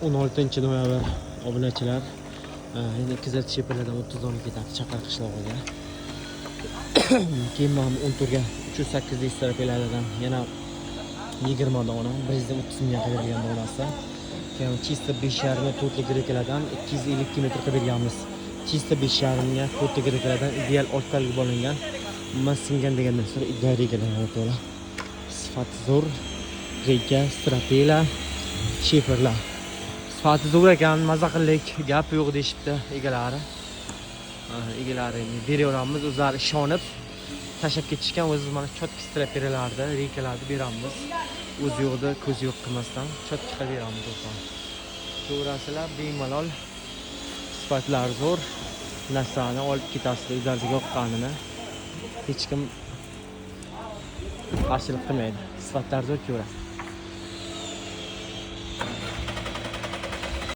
16 noyabr obunachilar. Endi Kizat Shepirlardan 30 dan ketadi Chaqar qishlog'iga. Keyin ham 14 ga 308 tarafilardan yana 20 dona, bizda 30 ming bergan bo'lsa, keyin chista 5,5 4 grekalardan 250 km berganmiz. Chista 5,5 ga 4 grekalardan ideal oltalik bo'lingan. Masingan degandan so'ra ideal regalar to'la. Sifati zo'r, reka, stratela, shefirlar. Sifati zo'r ekan, mazaqillik, gap yo'q deyshibdi egalari. Egalarini beraveramiz, o'zlari ishonib tashab ketishgan. O'ziz mana chotki straperalarda, rekalarni beramiz. O'z yo'qda, ko'z yo'q qilmasdan chotki qilib beramiz do'stlar. Ko'rasizlar, bemalol sifatlari zo'r. Narsani olib ketasiz, o'zlariga yoqqanini hech kim qarshilik qilmaydi. Sifatlari zo'r ko'ra.